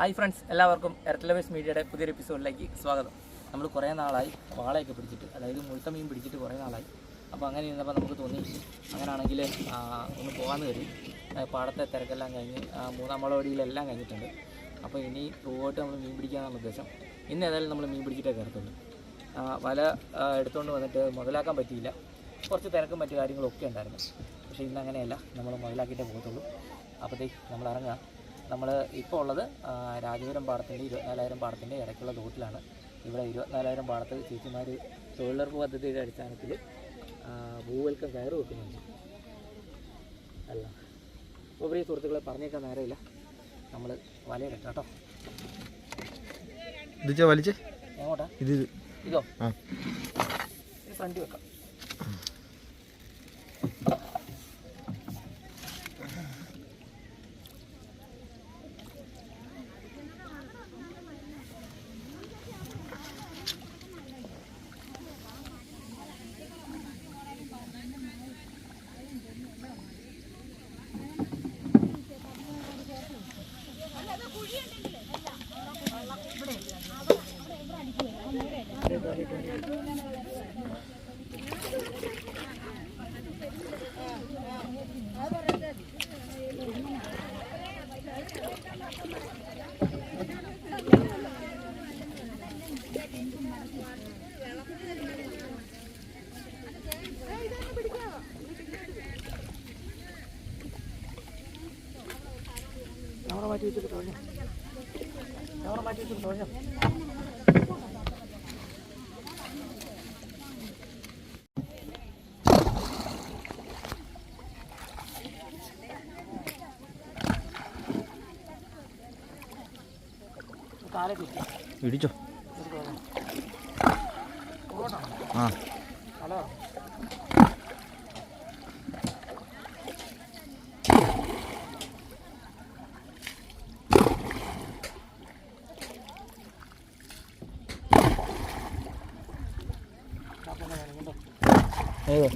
Hi friends, എല്ലാവർക്കും earth lovers മീഡിയയുടെ പുതിയൊരു എപ്പിസോഡിലേക്ക് സ്വാഗതം. നമ്മൾ കുറേ നാളായി വാളയൊക്കെ പിടിച്ചിട്ട്, അതായത് മുഴുത്ത മീൻ പിടിച്ചിട്ട് കുറേ നാളായി. അപ്പോൾ അങ്ങനെ ഇരുന്നപ്പോൾ നമുക്ക് തോന്നി അങ്ങനെയാണെങ്കിൽ ഒന്ന് പോകാമെന്ന് കരുതി. പാടത്തെ തിരക്കെല്ലാം കഴിഞ്ഞ് മൂന്നാം വളവടിയിലെല്ലാം കഴിഞ്ഞിട്ടുണ്ട്. അപ്പോൾ ഇനി പോയിട്ട് നമ്മൾ മീൻ പിടിക്കാനാണ് ഉദ്ദേശം. ഇന്ന് ഏതായാലും നമ്മൾ മീൻ പിടിച്ചിട്ടേ കയറത്തുള്ളൂ. വല എടുത്തുകൊണ്ട് വന്നിട്ട് മുതലാക്കാൻ പറ്റിയില്ല. കുറച്ച് തിരക്കും മറ്റു കാര്യങ്ങളൊക്കെ ഉണ്ടായിരുന്നു. പക്ഷേ ഇന്ന് അങ്ങനെയല്ല, നമ്മൾ മുതലാക്കിയിട്ടേ പോകത്തുള്ളൂ. അപ്പോഴത്തേക്ക് നമ്മൾ ഇറങ്ങുക. നമ്മൾ ഇപ്പോൾ ഉള്ളത് രാജപുരം പാടത്തിൻ്റെ 24,000 പാടത്തിൻ്റെ ഇടയ്ക്കുള്ള തോട്ടിലാണ്. ഇവിടെ 24,000 പാടത്ത് ചേച്ചിമാർ തൊഴിലുറപ്പ് പദ്ധതിയുടെ അടിസ്ഥാനത്തിൽ ഭൂവൽക്കം കയറ് വെക്കുന്നുണ്ട്. അല്ല, അപ്പോൾ പ്രിയ സുഹൃത്തുക്കളെ, പറഞ്ഞേക്കാൻ നേരമില്ല, നമ്മൾ വലയിടട്ടെ കേട്ടോ. വലിച്ചേ എങ്ങോട്ടാ? ഇതോ? ഇത് ഫ്രണ്ട് വെക്കാം. ക്യാമറ മാറ്റി വെച്ചിട്ട് തോന്നി. ഇടിച്ചോ? ആ ഹലോ, ഏതോ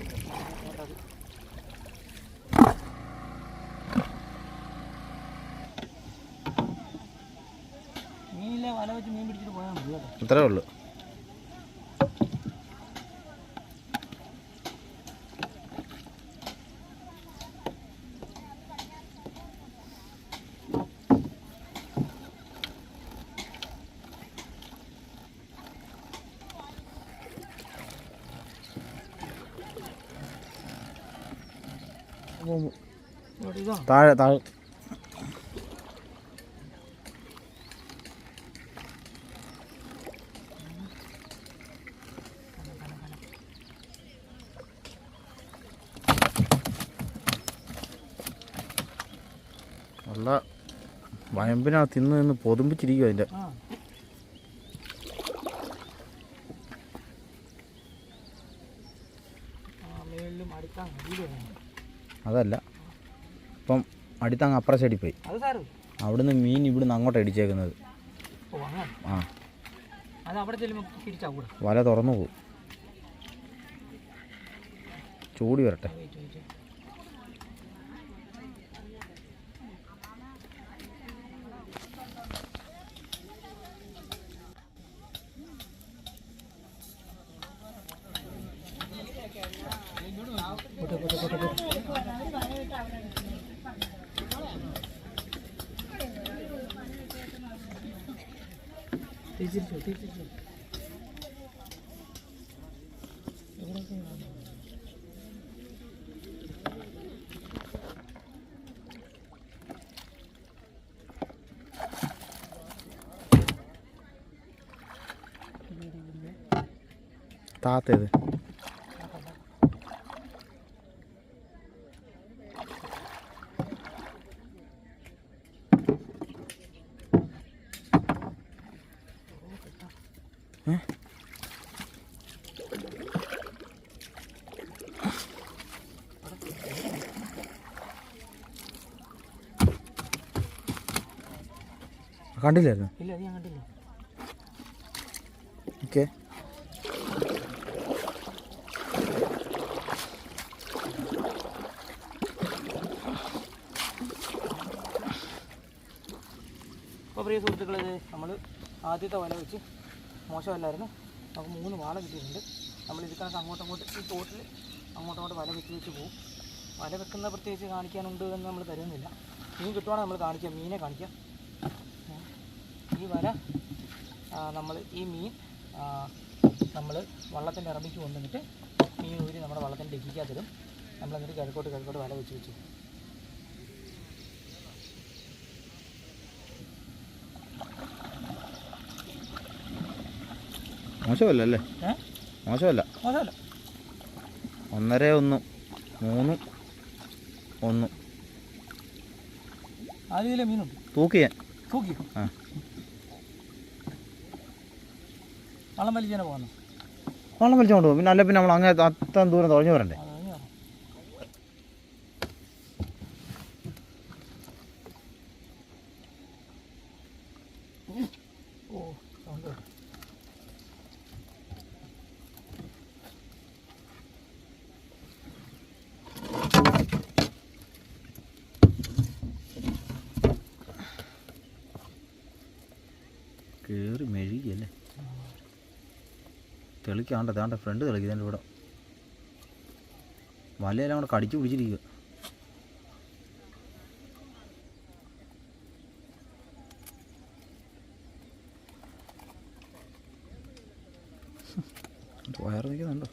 മീനിലെ വല വെച്ച് മീൻ പിടിച്ചിട്ട് പോയാൽ മതി കേട്ടോ. അത്രേ ഉള്ളൂ. താഴെ താഴെ നല്ല വയമ്പിനാ തിന്ന് പൊതുമ്പിച്ചിരിക്കും അതിൻ്റെ. അതല്ല, ഇപ്പം അടുത്തങ്ങ് അപ്പുറ സൈഡിൽ പോയി. അവിടുന്ന് മീൻ ഇവിടുന്ന് അങ്ങോട്ട് അടിച്ചേക്കുന്നത്. ആ, വല തുറന്നു പോകും. ചൂടി വരട്ടെ. താത്തേത് കണ്ടില്ലായിരുന്നു? ഇല്ല, ഞാൻ കണ്ടില്ല. ഓക്കെ, പ്രിയ സുഹൃത്തുക്കളെ, നമ്മൾ ആദ്യത്തെ വല വെച്ച് മോശമല്ലായിരുന്നു. നമുക്ക് 3 വാള കിട്ടിയിട്ടുണ്ട്. നമ്മൾ ഇത് കണക്ക് അങ്ങോട്ടങ്ങോട്ട് ഈ തോട്ടിൽ അങ്ങോട്ടങ്ങോട്ട് വല വെച്ച് പോകും. വല വെക്കുന്ന പ്രത്യേകിച്ച് കാണിക്കാനുണ്ട് എന്ന് നമ്മൾ തരുന്നില്ല. മീൻ കിട്ടുവാണെങ്കിൽ നമ്മൾ കാണിക്കാം, മീനെ കാണിക്കാം. ഈ വല ഈ മീൻ നമ്മൾ വള്ളത്തിൻ്റെ ഇറമ്പിക്ക് കൊണ്ടുവന്നിട്ട് മീൻ ഊരി നമ്മുടെ വള്ളത്തിൻ്റെ ഡിക്കിക്കകത്തിടും. നമ്മളെന്നിട്ട് കിഴക്കോട്ട് വല വെച്ച് മോശമല്ല അല്ലേ? മോശമല്ല. 1 1 1 3 1 4 കിലോ മീനുണ്ട്. തൂക്കിയോ? ആ, വള്ളം വലിക്കാനെ പോകുന്നു. വള്ളം വലിച്ചോണ്ട് പോകും. പിന്നെ അല്ല പിന്നെ നമ്മൾ അങ്ങനെ അത്രയും ദൂരം തുഴഞ്ഞു വരണ്ടേ? കയറി മെഴുകിയല്ലേ? തെളിക്കാണ്ട താണ്ട ഫ്രണ്ട് തെളിക്കുന്നതിൻ്റെ ഇവിടെ വലയെല്ലാം കൂടെ കടിച്ചു പിടിച്ചിരിക്കുക. വയറ് നിൽക്കുന്നുണ്ടോ?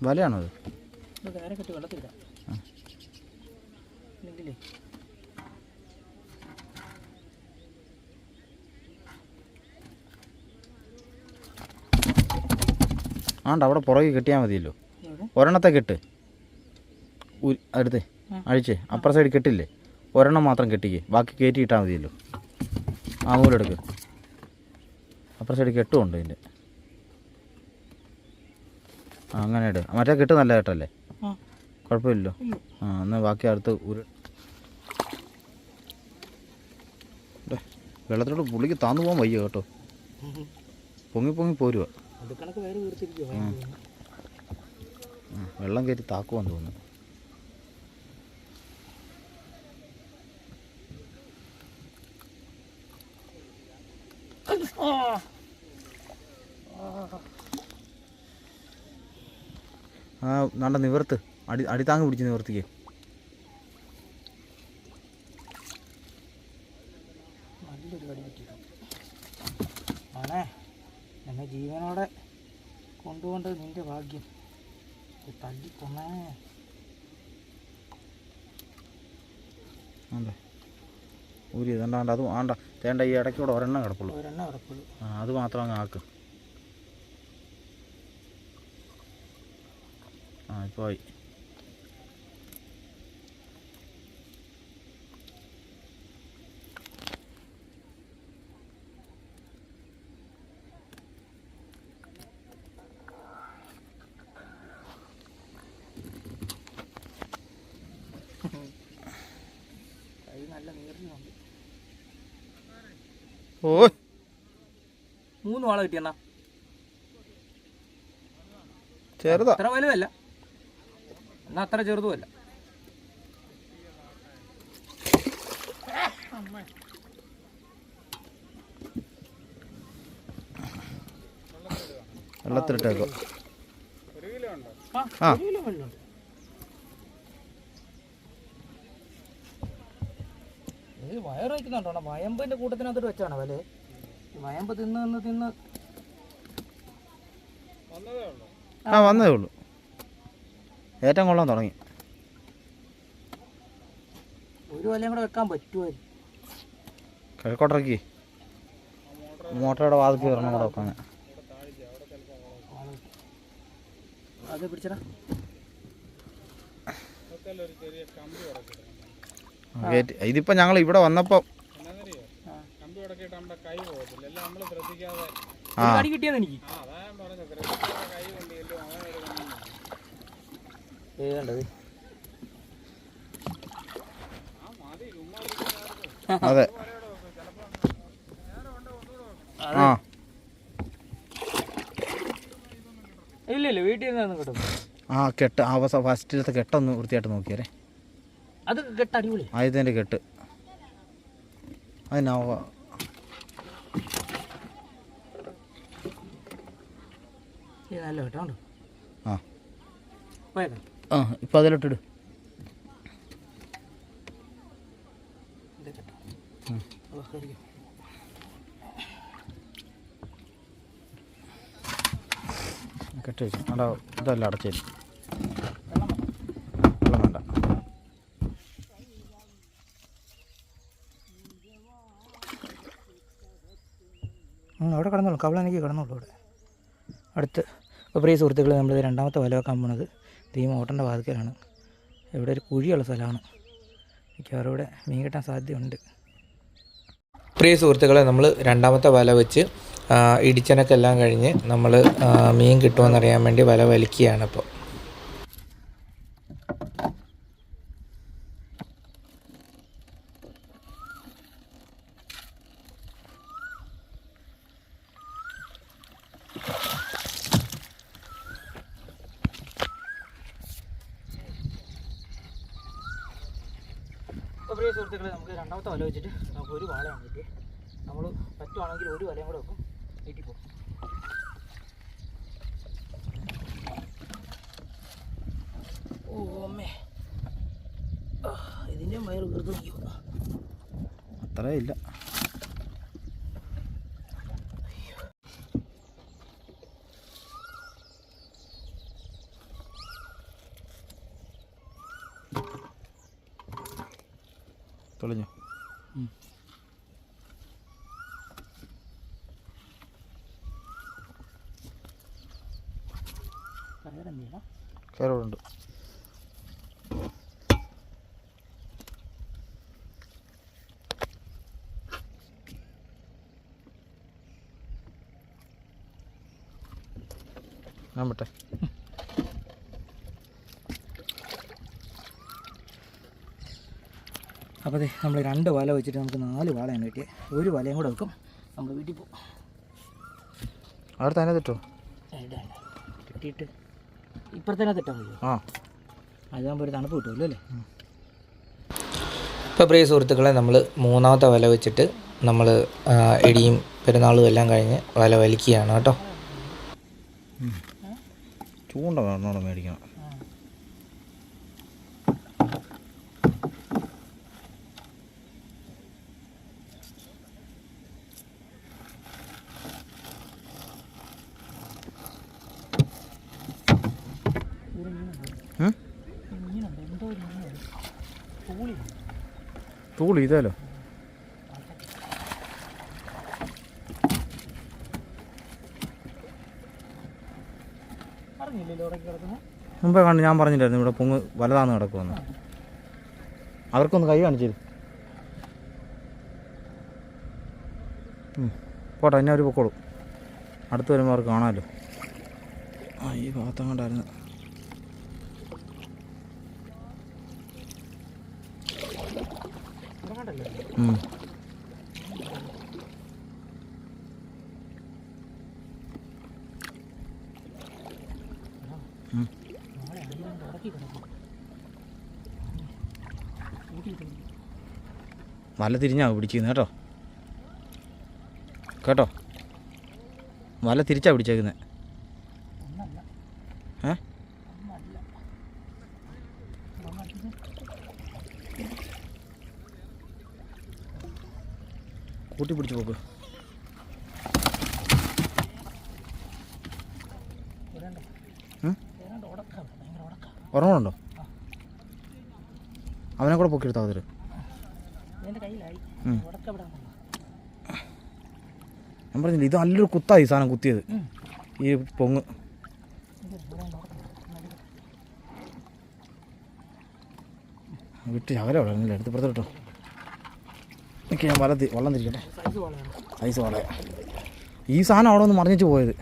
വലയാണോ അത്? നേരെ കെട്ടി വെള്ളത്തില്ല ഇല്ലെങ്കിലേ ആണ്ട് അവിടെ പുറകെ കെട്ടിയാൽ മതിയല്ലോ. ഒരെണ്ണത്തെ കെട്ട് അടുത്ത് അഴിച്ചേ. അപ്പുറ സൈഡ് കെട്ടില്ലേ? ഒരെണ്ണം മാത്രം കെട്ടിക്കേ, ബാക്കി കയറ്റി ഇട്ടാൽ മതിയല്ലോ. ആ നൂലെടുക്ക്. അപ്പുറ സൈഡ് കെട്ടുമുണ്ട് ഇതിൻ്റെ. ആ അങ്ങനെ ഇട്. മറ്റേ കെട്ട് നല്ല കെട്ടല്ലേ? കുഴപ്പമില്ലല്ലോ. ആ എന്നാൽ ബാക്കി അടുത്ത് വെള്ളത്തിലോട്ട് പുള്ളിക്ക് താന്നു പോകാൻ വയ്യ കേട്ടോ. പൊങ്ങി പോരുക. വെള്ളം കയറ്റി താക്കുവാൻ തോന്നുന്നു. ആ നല്ല നിവർത്ത്. അടിത്താങ്ങ് പിടിച്ച് നിവർത്തിക്കേ. നല്ലൊരു കടി പറ്റിയിട്ടുണ്ട്. ആണേ എന്നെ ജീവനോടെ കൊണ്ടുപോകേണ്ടത് നിൻ്റെ ഭാഗ്യം. തല്ലിക്കൊന്നേ. ആണ്ടേ ഊരി ഇതണ്ടാണ്ട് അത് ആണ്ട തേണ്ട. ഈ ഇടയ്ക്കൂടെ ഒരെണ്ണം കിടപ്പുള്ളൂ. ആ അത് മാത്രം അങ്ങ് ആക്ക്. ആ ഇപ്പോൾ ആയി. നല്ല നീറിലുണ്ട്. ഓ 3 വാള കിട്ടിയെന്നാ. ചെറുതാ. അത്ര വലുതല്ല എന്നാ അത്ര ചെറുതുമല്ല. വെള്ളത്തിലിട്ടേക്കോ. ആ 1 കിലോ വെള്ളമുണ്ട്. ഇത് വയറ് വയ്ക്കുന്നുണ്ടോ? വയമ്പിൻ്റെ കൂട്ടത്തിനകത്തോട്ട് വെച്ചാണ് വല. വയമ്പ് തിന്ന് ആ വന്നതേ ഉള്ളൂ. ഏറ്റവും കൊള്ളാൻ തുടങ്ങി. ഒരു വലയും കൂടെ വെക്കാൻ പറ്റുമായിരുന്നു. കിഴക്കോട്ടിറക്കി മോട്ടറുടെ വാതിക്ക് ഒരെണ്ണം കൂടെ വെക്കാൻ. അത് പിടിച്ചടാ. ഇതിപ്പോൾ ഞങ്ങൾ ഇവിടെ വന്നപ്പോൾ അടി കിട്ടിയത് എനിക്ക്. അതെ. ആ ഇല്ല ഇല്ല വീട്ടിൽ നിന്ന് കിട്ടും. ആ കെട്ട് ഫസ്റ്റിലത്തെ കെട്ടൊന്ന് വൃത്തിയായിട്ട് നോക്കിയാലേ. അത് കെട്ട് അടിപൊളി. ആദ്യത്തെ കെട്ട് അതിനാ നല്ല കേട്ടോ. ആ പോയേക്കാം. ആ ഇപ്പം അതിലോട്ടിട്. കെട്ട് വെച്ചു അവിടെ ഇതല്ല അടച്ചേരി. വെള്ളം വേണ്ട. അവിടെ കിടന്നോളൂ, കവളാനെനിക്ക് കിടന്നോളൂ അവിടെ അടുത്ത്. അപ്പോൾ പ്രിയ സുഹൃത്തുക്കൾ, നമ്മളിത് രണ്ടാമത്തെ വല വെക്കാൻ പോണത് തീമ ഓട്ടൻ്റെ വാതിക്കലാണ്. ഇവിടെ ഒരു കുഴിയുള്ള സ്ഥലമാണ്. മിക്കവാറും ഇവിടെ മീൻ കിട്ടാൻ സാധ്യതയുണ്ട്. പ്രിയ സുഹൃത്തുക്കളെ, നമ്മൾ രണ്ടാമത്തെ വല വെച്ച് ഇടിച്ചനൊക്കെ എല്ലാം കഴിഞ്ഞ് നമ്മൾ മീൻ കിട്ടുമെന്നറിയാൻ വേണ്ടി വല വലിക്കുകയാണ്. ഇപ്പോൾ പ്രിയ സുഹൃത്തുക്കളെ, നമുക്ക് രണ്ടാമത്തെ വല വെച്ചിട്ട് നമുക്ക് ഒരു വാളയാണ് കിട്ടിയത്. നമ്മൾ പറ്റുവാണെങ്കിൽ ഒരു വലയും കൂടെ വെക്കും, വീട്ടിൽ പോകും. ഓ അമ്മേ, ഇതിൻ്റെ വയറ് വെറുതെ നോക്കിയോ. അത്രേ ഇല്ല. തെളിഞ്ഞു. കയറോടുണ്ട്. ഞാൻ പറ്റേ. അപ്പോൾ അതെ, നമ്മൾ 2 വല വെച്ചിട്ട് നമുക്ക് 4 വാളയാണ് കിട്ടിയത്. ഒരു വലയും കൂടെ വെക്കും, നമ്മൾ വീട്ടിൽ പോകും. അവിടെ തന്നെ തെറ്റോ കിട്ടിയിട്ട് ഇപ്പുറത്തന്നെ തെറ്റാൻ മതിയോ? ആ, അതാകുമ്പോൾ ഒരു തണുപ്പ് കിട്ടുമല്ലോ അല്ലേ. ഇപ്പോൾ പ്രിയ സുഹൃത്തുക്കളെ, നമ്മൾ 3ാമത്തെ വല വെച്ചിട്ട് നമ്മൾ ഇടിയും പെരുന്നാളും എല്ലാം കഴിഞ്ഞ് വല വലിക്കുകയാണ് കേട്ടോ. ചൂണ്ട വേണോടെ മേടിക്കണം. തൂളി ഇതാലോ. മുമ്പേ കണ്ട് ഞാൻ പറഞ്ഞില്ലായിരുന്നു ഇവിടെ പൊങ്ങ് വലതാന്ന് കിടക്കുമെന്ന്. അവർക്കൊന്ന് കൈ കാണിച്ചിരു. പോട്ടെ, എന്നെ അവർ പൊക്കോളും. അടുത്ത് വരുമ്പോൾ അവർക്ക് കാണാമല്ലോ. ആ, ഈ ഭാഗത്തും കണ്ടായിരുന്നു. വല തിരിഞ്ഞാ പിടിച്ചിരുന്നത് കേട്ടോ. കേട്ടോ, വല തിരിച്ചാ പിടിച്ചേക്കുന്നത്. കൂട്ടി പിടിച്ച് പോക്ക്. ഉറങ്ങുന്നുണ്ടോ? അവനെ കൂടെ പൊക്കിയെടുത്താൽ മതി. ഞാൻ പറഞ്ഞില്ല, ഇത് നല്ലൊരു കുത്തായി സാധനം കുത്തിയത്. ഈ പൊങ്ങ് വിട്ട് ശകലം അവിടെ എടുത്ത് പുറത്ത് കേട്ടോ. എനിക്ക് ഞാൻ വെള്ളം തിരിക്കട്ടെ. സൈസ് വളയാ. ഈ സാധനം അവിടെ ഒന്ന് മറിഞ്ഞിട്ട് പോയത്.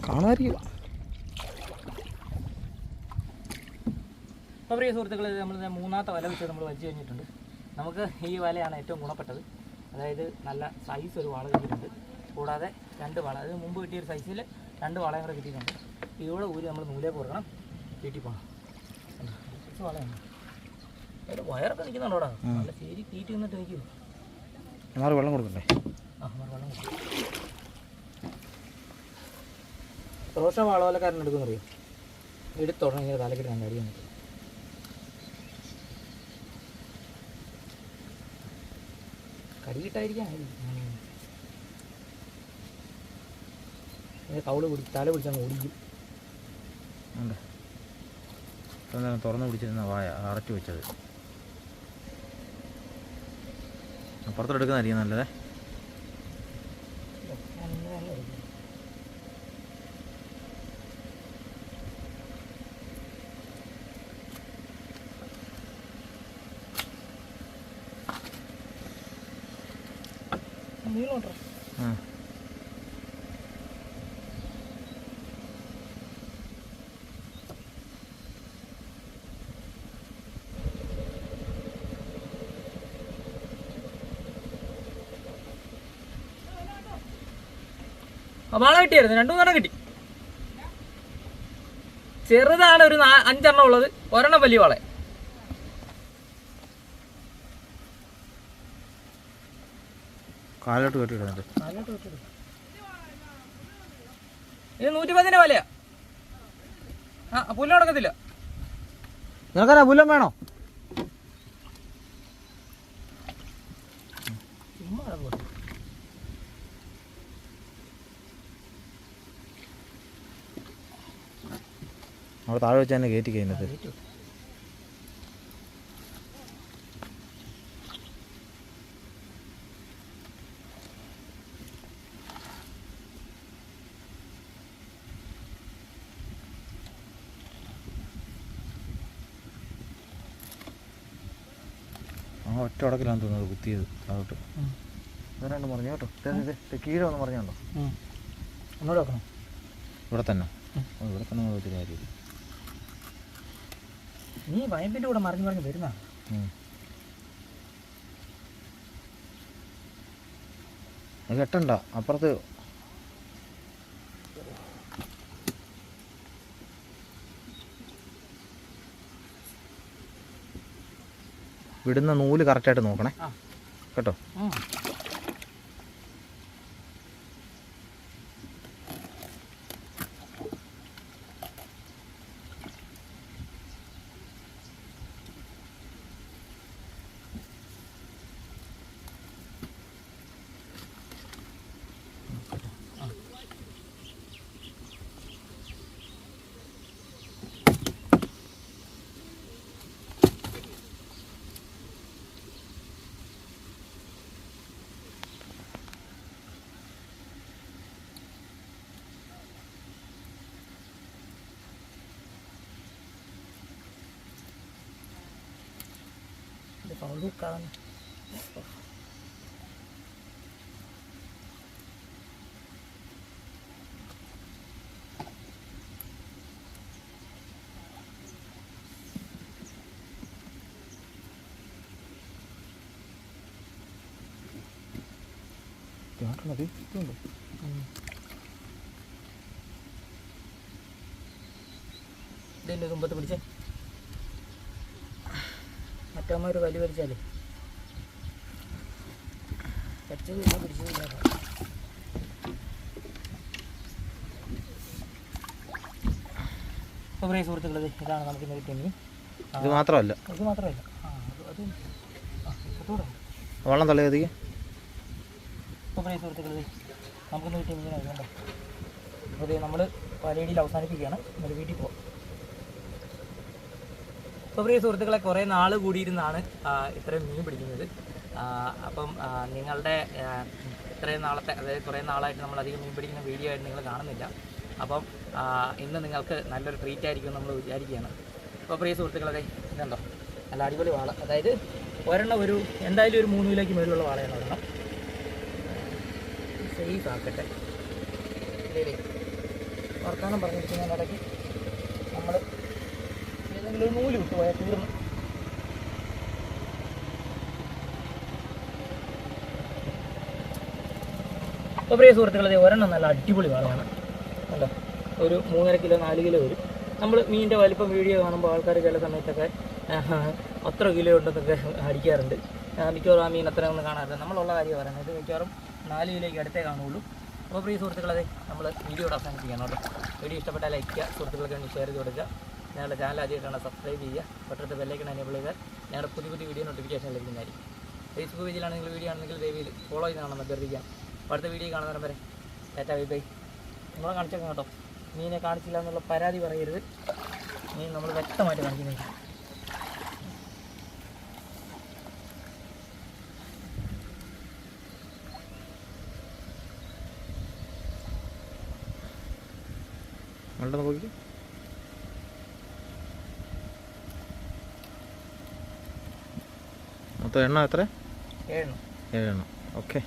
കാണുമായിരിക്കും. അപ്പോൾ പ്രിയ സുഹൃത്തുക്കൾ, നമ്മൾ മൂന്നാമത്തെ വല വെച്ച് നമ്മൾ വലിച്ചു കഴിഞ്ഞിട്ടുണ്ട്. നമുക്ക് ഈ വലയാണ് ഏറ്റവും ഗുണപ്പെട്ടത്. അതായത് നല്ല സൈസ് ഒരു വാള കിട്ടിയിട്ടുണ്ട്, കൂടാതെ 2 വാള, അത് മുമ്പ് കിട്ടിയൊരു സൈസിൽ 2 വാളയും കൂടെ കിട്ടിയിട്ടുണ്ട്. ഇതോടെ ഊരി നമ്മൾ നൂലേ കൊടുക്കണം, വീട്ടിൽ പോകണം. വളയാണ് അതിൻ്റെ വയറൊക്കെ നിൽക്കുന്നുണ്ടോടാ, നല്ല ശരി തീറ്റി നിന്നിട്ട് നിൽക്കും. വെള്ളം കൊടുക്കണ്ടേ? വെള്ളം കൊടുക്കും. റോഷ വാളവലക്കാരൻ എടുക്കുന്നറിയോ, എടുത്തോടണം ഇങ്ങനെ തലക്കെട്ട് നല്ല അടി വന്നിട്ട്. കടിയിട്ടായിരിക്കാം കൗള് പിടി തല പിടിച്ചങ്ങ് ഓടിക്കും. തുറന്നു പിടിച്ചിരുന്ന വായ അറച്ചു വെച്ചത് അപ്പുറത്തോട്ട് എടുക്കുന്നതായിരിക്കും നല്ലതേ. വാള കിട്ടിയായിരുന്നു, 2-3 കിട്ടി. ചെറുതാണ് ഒരു 5 ഉള്ളത്, 1 വലിയ വാള. കാലോട്ട് കെട്ടിയിടുന്നുണ്ട്. ഇത് 110 വലയാ. പുല്ല് നടക്കത്തില്ല. നിനക്കറിയാം പുല്ലം വേണോ? അവിടെ താഴെ വെച്ച് തന്നെ കയറ്റി കഴിഞ്ഞത്. ഒറ്റ ഉടക്കിലാന്ന് തോന്നുന്നത് കുത്തിയത് അതോട്ട്. രണ്ട് പറഞ്ഞു കേട്ടോ, കീഴെ ഒന്ന് പറഞ്ഞുണ്ടോ? ഒന്നുകൂടെ വെക്കണം. ഇവിടെ തന്നെ ഇവിടെ തന്നെ ഒത്തിരി കാര്യമില്ല. നീ വയമ്പിൻ്റെ കൂടെ മറിഞ്ഞ് വരുന്ന അത് കെട്ടണ്ട, അപ്പുറത്ത് വിടുന്ന നൂല് കറക്റ്റായിട്ട് നോക്കണേ കേട്ടോ. Luka. Lagi tunggu. ഇതിൻ്റെ തുമ്പത്ത് പിടിച്ചേ, മറ്റമ്മ ഒരു വലി വലിച്ചാലേ പിടിച്ചതില്ല പിടിച്ചതില്ല. അപ്പോൾ പ്രിയ സുഹൃത്തുക്കളത് ഇതാണ് നമുക്ക് ഇന്ന് കിട്ടിയ മീൻ. ഇത് മാത്രമല്ല വെള്ളം തള്ളിയതിക്ക്. അപ്പോൾ പ്രിയ സുഹൃത്തുക്കളത് നമുക്കിന്ന് കിട്ടിയ മീനാണ് കണ്ടോ. അപ്പോൾ നമ്മൾ വലയിടിയിൽ അവസാനിപ്പിക്കുകയാണ്, നമ്മൾ വീട്ടിൽ പോകാം. അപ്പോൾ പ്രിയ സുഹൃത്തുക്കളെ, കുറേ നാൾ കൂടിയിരുന്നാണ് ഇത്രയും മീൻ പിടിക്കുന്നത്. അപ്പം നിങ്ങളുടെ ഇത്രയും നാളത്തെ, അതായത് കുറേ നാളായിട്ട് നമ്മൾ അധികം മീൻ പിടിക്കുന്ന വീഡിയോ ആയിട്ട് നിങ്ങൾ കാണുന്നില്ല. അപ്പം ഇന്ന് നിങ്ങൾക്ക് നല്ലൊരു ട്രീറ്റ് ആയിരിക്കും നമ്മൾ വിചാരിക്കുകയാണ്. അപ്പോൾ പ്രിയ സുഹൃത്തുക്കളെ, ഇതുണ്ടോ നല്ല അടിപൊളി വാള. അതായത് ഒരെണ്ണം എന്തായാലും ഒരു 3 കിലോയ്ക്ക് മേലുള്ള വാളയാണ് ഒരെണ്ണം. സേഫ് ആക്കട്ടെ. വർത്തമാനം പറഞ്ഞിരിക്കുന്നതിനിടയ്ക്ക് നമ്മൾ ഏതെങ്കിലും ഇതിലൊരു നൂല് വിട്ടു പോയാൽ തീർന്നു. അപ്പോൾ പ്രിയ സുഹൃത്തുക്കളെ, ഒരെണ്ണം നല്ല അടിപൊളി വാളയാണ്. കണ്ടോ, ഒരു 3.5 കിലോ 4 കിലോ വരും. നമ്മൾ മീനിൻ്റെ വലിപ്പം വീഡിയോ കാണുമ്പോൾ ആൾക്കാർ ചില സമയത്തൊക്കെ അത്ര കിലോ ഉണ്ടെന്നൊക്കെ അടിക്കാറുണ്ട്. മിക്കവാറും ആ മീൻ അത്ര ഒന്നും കാണാറില്ല. നമ്മളുള്ള കാര്യം പറയുന്നത്, ഇത് മിക്കവാറും 4 കിലോയ്ക്ക് അടുത്തേ കാണുള്ളൂ. അപ്പോൾ പ്രിയ സുഹൃത്തുക്കളെ, നമ്മൾ വീഡിയോയുടെ അവസാനിപ്പിക്കണം കേട്ടോ. വീഡിയോ ഇഷ്ടപ്പെട്ടാൽ ലൈക്ക് ചെയ്യുക, സുഹൃത്തുക്കൾക്ക് വേണ്ടി ഷെയർ ചെയ്ത് കൊടുക്കുക. ഞങ്ങളുടെ ചാനൽ ആദ്യമായിട്ടാണ് സബ്സ്ക്രൈബ് ചെയ്യുക, തൊട്ടടുത്ത് ബെല്ലൈക്കൺ എനേബിൾ ചെയ്താൽ ഞങ്ങളുടെ പുതിയ വീഡിയോ നോട്ടിഫിക്കേഷൻ ലഭിക്കുന്നതായിരിക്കും. ഫേസ്ബുക്ക് പേജിലാണെങ്കിൽ വീഡിയോ ആണെങ്കിൽ ദയവിൽ ഫോളോ ചെയ്താണെന്ന് അഭ്യർത്ഥിക്കാം. അടുത്ത വീഡിയോ കാണുന്നതിന് വരെ ടാറ്റാ ബൈ ബൈ. നമ്മളെ കാണിച്ചേക്കാം കേട്ടോ. മീനെ കാണിച്ചില്ല എന്നുള്ള പരാതി പറയരുത്. മീൻ നമ്മൾ വ്യക്തമായിട്ട് കാണിക്കുന്നത്. മൊത്തം എണ്ണം എത്ര? 7 7 എണ്ണം. ഓക്കെ.